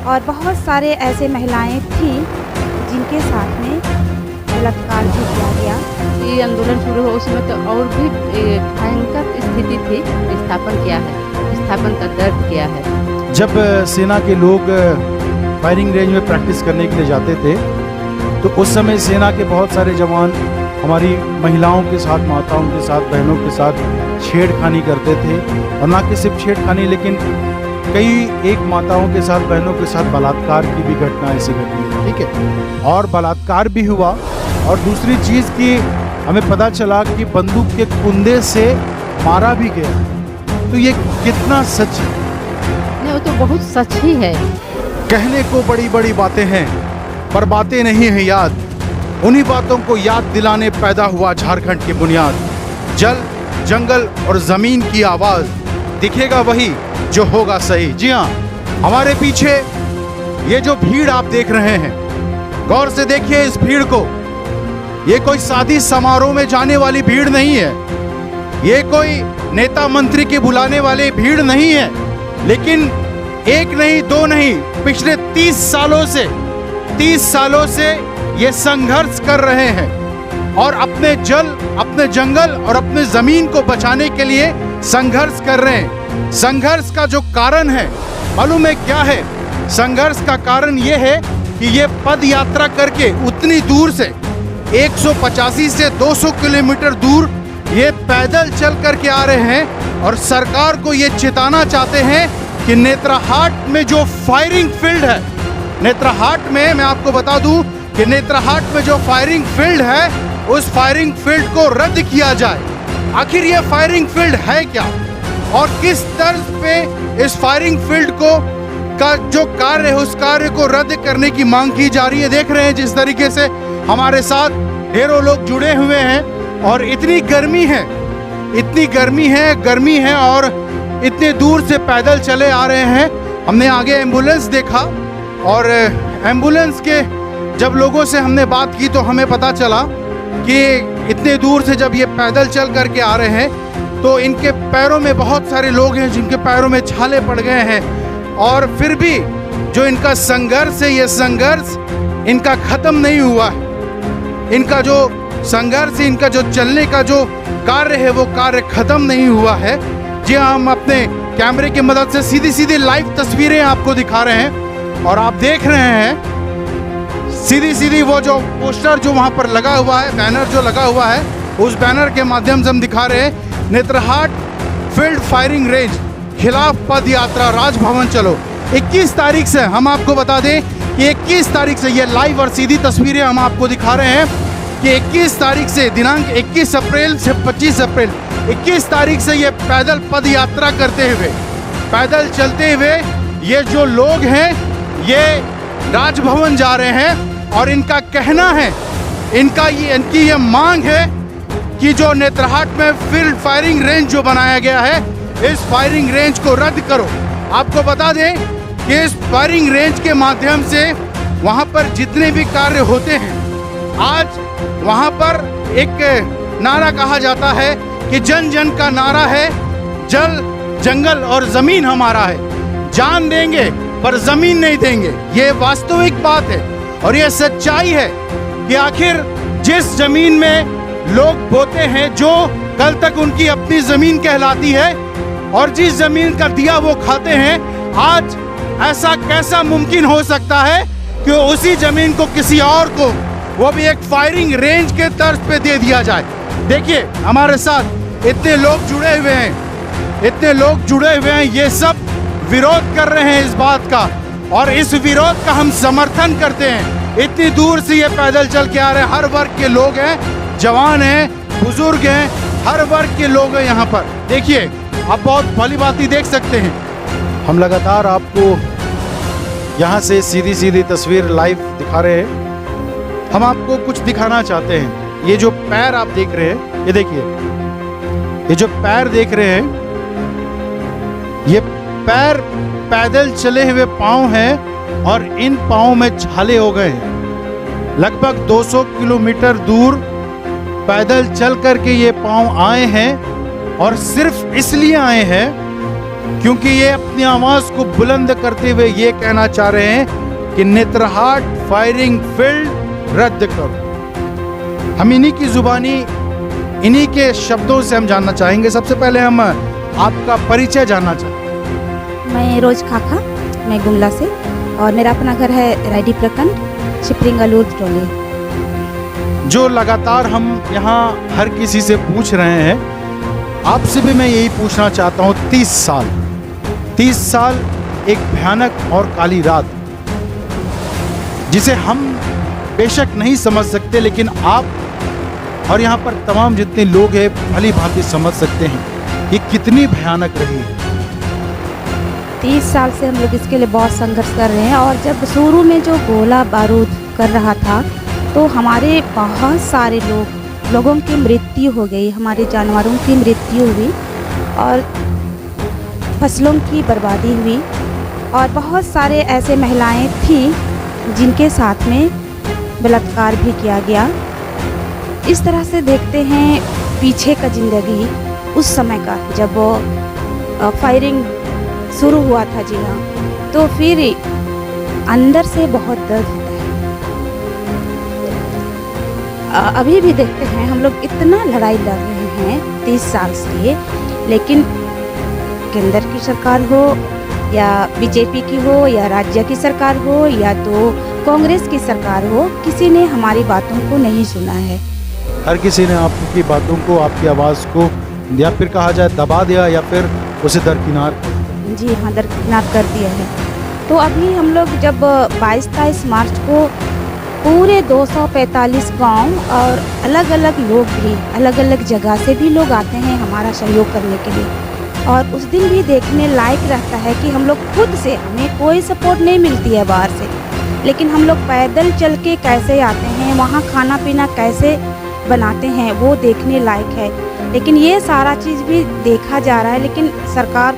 और बहुत सारे ऐसे महिलाएं थीं जिनके साथ में बलात्कार भी किया गया। ये आंदोलन शुरू हो उस समय तो और भी भयंकर स्थिति थी। विस्थापन क्या है, विस्थापन का दर्द क्या है। जब सेना के लोग फायरिंग रेंज में प्रैक्टिस करने के लिए जाते थे तो उस समय सेना के बहुत सारे जवान हमारी महिलाओं के साथ, माताओं के साथ, बहनों के साथ छेड़खानी करते थे। और ना कि सिर्फ छेड़खानी, लेकिन कई एक माताओं के साथ, बहनों के साथ बलात्कार की भी घटना ऐसी घटी है, ठीक है। और बलात्कार भी हुआ। और दूसरी चीज़ कि हमें पता चला कि बंदूक के कुंदे से मारा भी गया। तो ये कितना सच है? नहीं, वो तो बहुत सच ही है। कहने को बड़ी बड़ी बातें हैं पर बातें नहीं है याद। उन्हीं बातों को याद दिलाने पैदा हुआ झारखंड की बुनियाद। जल, जंगल और जमीन की आवाज, दिखेगा वही जो होगा सही। जी हाँ, हमारे पीछे ये जो भीड़ आप देख रहे हैं, गौर से देखिए इस भीड़ को। ये कोई शादी समारोह में जाने वाली भीड़ नहीं है, ये कोई नेता मंत्री के बुलाने वाली भीड़ नहीं है, लेकिन एक नहीं, दो नहीं, पिछले 30 सालों से ये संघर्ष कर रहे हैं और अपने जल, अपने जंगल और अपने जमीन को बचाने के लिए संघर्ष कर रहे हैं। संघर्ष का जो कारण है मालूम है क्या है? संघर्ष का कारण ये है कि ये पद यात्रा करके उतनी दूर से 185 से 200 किलोमीटर दूर ये पैदल चल करके आ रहे हैं और सरकार को ये चेताना चाहते हैं कि नेत्राहाट में जो फायरिंग फील्ड है, नेत्राहाट में मैं आपको बता दूं कि नेत्राहाट में जो फायरिंग फील्ड है, उस फायरिंग फील्ड को रद्द किया जाए। आखिर ये फायरिंग फील्ड है क्या और किस तर्ज पे इस फायरिंग फील्ड को का जो कार्य है उस कार्य को रद्द करने की मांग की जा रही है। देख रहे हैं जिस तरीके से हमारे साथ ढेरों लोग जुड़े हुए हैं और इतनी गर्मी है, इतनी गर्मी है और इतने दूर से पैदल चले आ रहे हैं। हमने आगे एम्बुलेंस देखा और एम्बुलेंस के जब लोगों से हमने बात की तो हमें पता चला कि इतने दूर से जब ये पैदल चल करके आ रहे हैं तो इनके पैरों में बहुत सारे लोग हैं जिनके पैरों में छाले पड़ गए हैं और फिर भी जो इनका संघर्ष है, ये संघर्ष इनका खत्म नहीं हुआ है। इनका जो संघर्ष, इनका जो चलने का जो कार्य है वो कार्य खत्म नहीं हुआ है। जी हाँ, हम अपने कैमरे की मदद से सीधी सीधी लाइव तस्वीरें आपको दिखा रहे हैं और आप देख रहे हैं सीधी सीधी वो जो पोस्टर जो वहाँ पर लगा हुआ है, बैनर जो लगा हुआ है, उस बैनर के माध्यम से हम दिखा रहे हैं नेत्राहाट फील्ड फायरिंग रेंज खिलाफ पद यात्रा राजभवन चलो। 21 तारीख से हम आपको बता दें कि 21 तारीख से ये लाइव और सीधी तस्वीरें हम आपको दिखा रहे हैं कि 21 तारीख से दिनांक 21 अप्रैल से 25 अप्रैल 21 तारीख से ये पैदल पद यात्रा करते हुए, पैदल चलते हुए ये जो लोग हैं ये राजभवन जा रहे हैं और इनका कहना है, इनकी ये मांग है कि जो नेत्राहाट में फील्ड फायरिंग रेंज जो बनाया गया है, इस फायरिंग रेंज को रद्द करो। आपको बता दें कि इस फायरिंग रेंज के माध्यम से वहां पर जितने भी कार्य होते हैं, आज वहां पर एक नारा कहा जाता है कि जन जन का नारा है, जल, जंगल और जमीन हमारा है। जान देंगे पर जमीन नहीं देंगे। ये वास्तविक बात है और ये सच्चाई है कि आखिर जिस जमीन में लोग बोते हैं, जो कल तक उनकी अपनी जमीन कहलाती है और जिस जमीन का दिया वो खाते हैं, आज ऐसा कैसा मुमकिन हो सकता है कि उसी जमीन को किसी और को, वो भी एक फायरिंग रेंज के तर्ज पे दे दिया जाए। देखिए हमारे साथ इतने लोग जुड़े हुए हैं, ये सब विरोध कर रहे हैं इस बात का और इस विरोध का हम समर्थन करते हैं। इतनी दूर से ये पैदल चल के आ रहे हैं, हर वर्ग के लोग हैं, जवान हैं, बुजुर्ग हैं, हर वर्ग के लोग हैं यहाँ पर। देखिए आप बहुत भली भांति देख सकते हैं। हम लगातार आपको यहाँ से सीधी सीधी तस्वीर लाइव दिखा रहे हैं। हम आपको कुछ दिखाना चाहते हैं। ये जो पैर आप देख रहे हैं, ये देखिए, ये जो पैर देख रहे हैं, ये पैर पैदल चले हुए पांव हैं और इन पाँव में छाले हो गए हैं। लगभग 200 किलोमीटर दूर पैदल चल करके ये पाँव आए हैं और सिर्फ इसलिए आए हैं क्योंकि ये अपनी आवाज को बुलंद करते हुए ये कहना चाह रहे हैं कि नेतरहाट फायरिंग फील्ड रद्द करो। हम इन्हीं की जुबानी, इन्हीं के शब्दों से हम जानना चाहेंगे। सबसे पहले हम आपका परिचय जानना चाहेंगे। मैं रोज खाखा, मैं गुमला से, और मेरा अपना घर है रायडी प्रखंड, छिपरिंगलूर टोली। जो लगातार हम यहाँ हर किसी से पूछ रहे हैं, आपसे भी मैं यही पूछना चाहता हूँ। 30 साल एक भयानक और काली रात, जिसे हम बेशक नहीं समझ सकते, लेकिन आप और यहाँ पर तमाम जितने लोग हैं भली भांति समझ सकते हैं ये कितनी भयानक रही है। 30 साल से हम लोग इसके लिए बहुत संघर्ष कर रहे हैं। और जब शुरू में जो गोला बारूद कर रहा था तो हमारे बहुत सारे लोगों की मृत्यु हो गई, हमारे जानवरों की मृत्यु हुई और फसलों की बर्बादी हुई। और बहुत सारे ऐसे महिलाएं थी जिनके साथ में बलात्कार भी किया गया। इस तरह से देखते हैं पीछे का ज़िंदगी उस समय का, जब फायरिंग शुरू हुआ था, जी हाँ, तो फिर अंदर से बहुत दर्द होता है। अभी भी देखते हैं हम लोग इतना लड़ाई लड़ रहे हैं 30 साल से, लेकिन केंद्र की सरकार हो या बीजेपी की हो या राज्य की सरकार हो या तो कांग्रेस की सरकार हो, किसी ने हमारी बातों को नहीं सुना है। हर किसी ने आपकी बातों को, आपकी आवाज़ को या फिर कहा जाए दबा दिया या फिर उसे दरकिनार कर दिया। जी हाँ, दरकिनार कर दिया है। तो अभी हम लोग जब 22-23 मार्च को पूरे 245 गांव और अलग अलग लोग भी, अलग अलग जगह से भी लोग आते हैं हमारा सहयोग करने के लिए। और उस दिन भी देखने लायक रहता है कि हम लोग खुद से, हमें कोई सपोर्ट नहीं मिलती है बाहर से, लेकिन हम लोग पैदल चल के कैसे आते हैं, वहाँ खाना पीना कैसे बनाते हैं, वो देखने लायक है। लेकिन ये सारा चीज़ भी देखा जा रहा है, लेकिन सरकार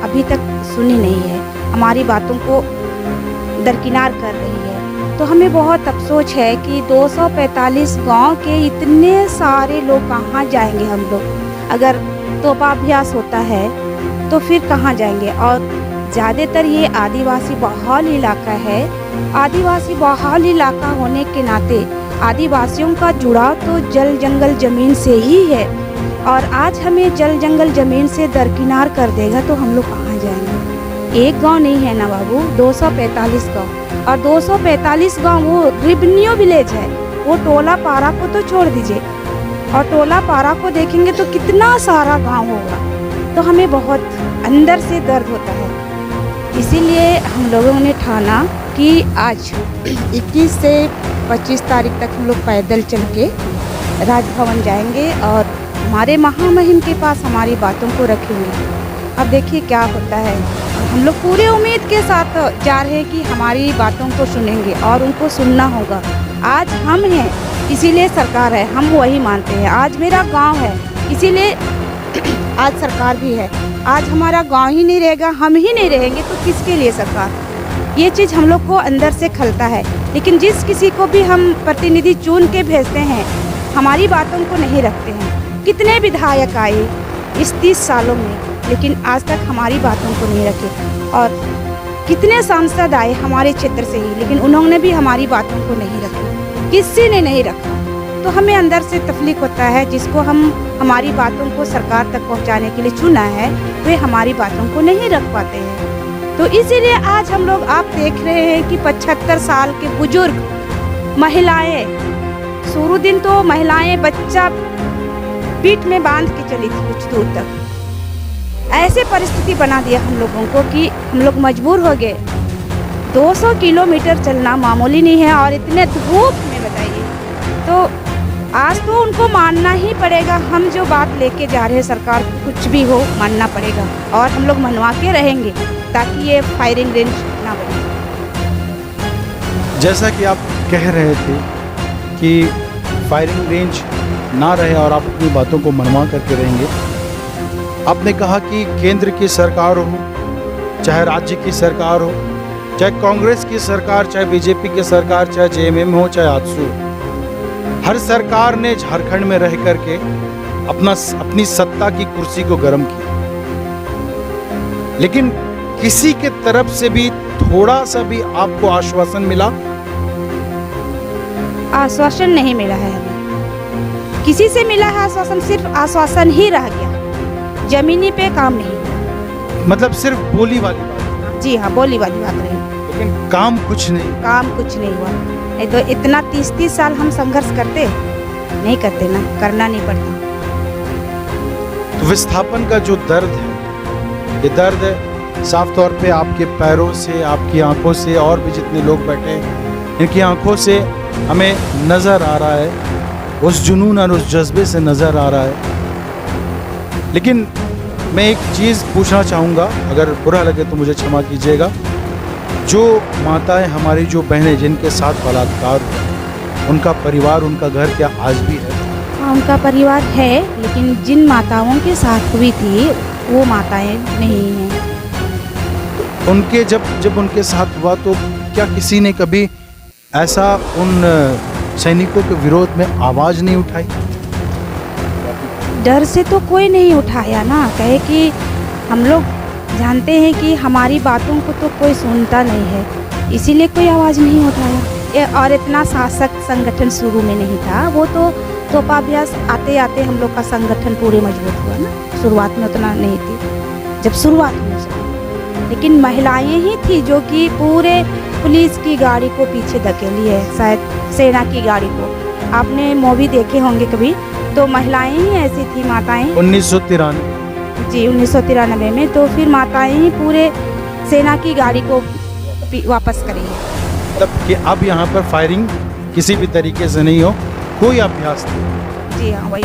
अभी तक सुनी नहीं है, हमारी बातों को दरकिनार कर रही है। तो हमें बहुत अफसोस है कि 245 गांव के इतने सारे लोग कहाँ जाएंगे हम लोग। अगर तोपाभ्यास होता है तो फिर कहाँ जाएंगे। और ज़्यादातर ये आदिवासी बहुल इलाका है। आदिवासी बहुल इलाका होने के नाते आदिवासियों का जुड़ाव तो जल जंगल ज़मीन से ही है, और आज हमें जल जंगल ज़मीन से दरकिनार कर देगा तो हम लोग कहाँ जाएंगे। एक गांव नहीं है ना बाबू, 245 गांव, और 245 गांव वो रिबनियो विलेज है। वो टोला पारा को तो छोड़ दीजिए, और टोला पारा को देखेंगे तो कितना सारा गांव होगा। तो हमें बहुत अंदर से दर्द होता है। इसीलिए हम लोगों ने ठाना कि आज 21 से 25 तारीख तक हम लोग पैदल चल के राजभवन जाएंगे और हमारे महामहिम के पास हमारी बातों को रखेंगे। अब देखिए क्या होता है। हम लोग पूरे उम्मीद के साथ जा रहे हैं कि हमारी बातों को सुनेंगे और उनको सुनना होगा। आज हम हैं इसीलिए सरकार है, हम वही मानते हैं। आज मेरा गांव है इसीलिए आज सरकार भी है। आज हमारा गांव ही नहीं रहेगा, हम ही नहीं रहेंगे तो किसके लिए सरकार। ये चीज़ हम लोग को अंदर से खलता है। लेकिन जिस किसी को भी हम प्रतिनिधि चुन के भेजते हैं हमारी बातों को नहीं रखते हैं। कितने विधायक आए इस 30 सालों में, लेकिन आज तक हमारी बातों को नहीं रखे। और कितने सांसद आए हमारे क्षेत्र से ही, लेकिन उन्होंने भी हमारी बातों को नहीं रखी, किसी ने नहीं रखा। तो हमें अंदर से तकलीफ होता है। जिसको हम हमारी बातों को सरकार तक पहुंचाने के लिए चुना है वे हमारी बातों को नहीं रख पाते हैं। तो इसीलिए आज हम लोग आप देख रहे हैं कि 75 साल के बुजुर्ग महिलाएं, शुरू दिन तो महिलाएं बच्चा पीठ में बांध के चली थी कुछ दूर तक। ऐसे परिस्थिति बना दिया हम लोगों को कि हम लोग मजबूर हो गए। 200 किलोमीटर चलना मामूली नहीं है, और इतने धूप में बताइए। तो आज तो उनको मानना ही पड़ेगा। हम जो बात लेके जा रहे हैं सरकार को, कुछ भी हो मानना पड़ेगा, और हम लोग मनवा के रहेंगे ताकि ये फायरिंग रेंज ना बने। जैसा कि आप कह रहे थे कि फायरिंग रेंज ना रहे और आप अपनी बातों को मनवा करके रहेंगे। आपने कहा कि केंद्र की सरकार हो चाहे राज्य की सरकार हो, चाहे कांग्रेस की सरकार, चाहे बीजेपी की सरकार, चाहे जेएमएम हो, चाहे आजसू, हर सरकार ने झारखंड में रह करके अपनी सत्ता की कुर्सी को गर्म किया, लेकिन किसी के तरफ से भी थोड़ा सा भी आपको आश्वासन मिला? आश्वासन नहीं मिला है हमें। किसी से मिला है आश्वासन, सिर्फ आश्वासन ही रह गया, जमीनी पे काम नहीं। मतलब सिर्फ बोली वाली बात, जी हाँ, बोली वाली बात रही, लेकिन काम कुछ नहीं। काम कुछ नहीं हुआ। नहीं तो इतना 30-30 साल हम संघर्ष करते नहीं करते ना, करना नहीं पड़ता। तो विस्थापन का जो दर्द है, ये दर्द साफ तौर पे आपके पैरों से, आपकी आंखों से, और भी जितने लोग बैठे हैं इनकी आंखों से हमें नज़र आ रहा है, उस जुनून और उस जज्बे से नज़र आ रहा है। लेकिन मैं एक चीज़ पूछना चाहूँगा, अगर बुरा लगे तो मुझे क्षमा कीजिएगा। जो माताएं हमारी, जो बहनें जिनके साथ बलात्कार हुआ, उनका परिवार, उनका घर क्या आज भी है? हाँ, उनका परिवार है, लेकिन जिन माताओं के साथ हुई थी वो माताएं नहीं हैं। उनके जब उनके साथ हुआ तो क्या किसी ने कभी ऐसा उन सैनिकों के विरोध में आवाज़ नहीं उठाई? डर से तो कोई नहीं उठाया ना, कहे कि हम लोग जानते हैं कि हमारी बातों को तो कोई सुनता नहीं है, इसीलिए कोई आवाज़ नहीं उठाया। और इतना शासक संगठन शुरू में नहीं था, वो तो तोपाभ्यास आते आते हम लोग का संगठन पूरे मजबूत हुआ ना। शुरुआत में उतना नहीं थी जब शुरुआत हुई उसमें, लेकिन महिलाएं ही थी जो कि पूरे पुलिस की गाड़ी को पीछे धकेली है, शायद सेना की गाड़ी को। आपने मूवी देखे होंगे कभी, तो महिलाएं ही ऐसी थी, माताएं। 1993 जी 1993 में, तो फिर माताएं ही पूरे सेना की गाड़ी को वापस करी है। तब कि अब यहाँ पर फायरिंग किसी भी तरीके से नहीं हो, कोई अभ्यास नहीं। जी हाँ, वही।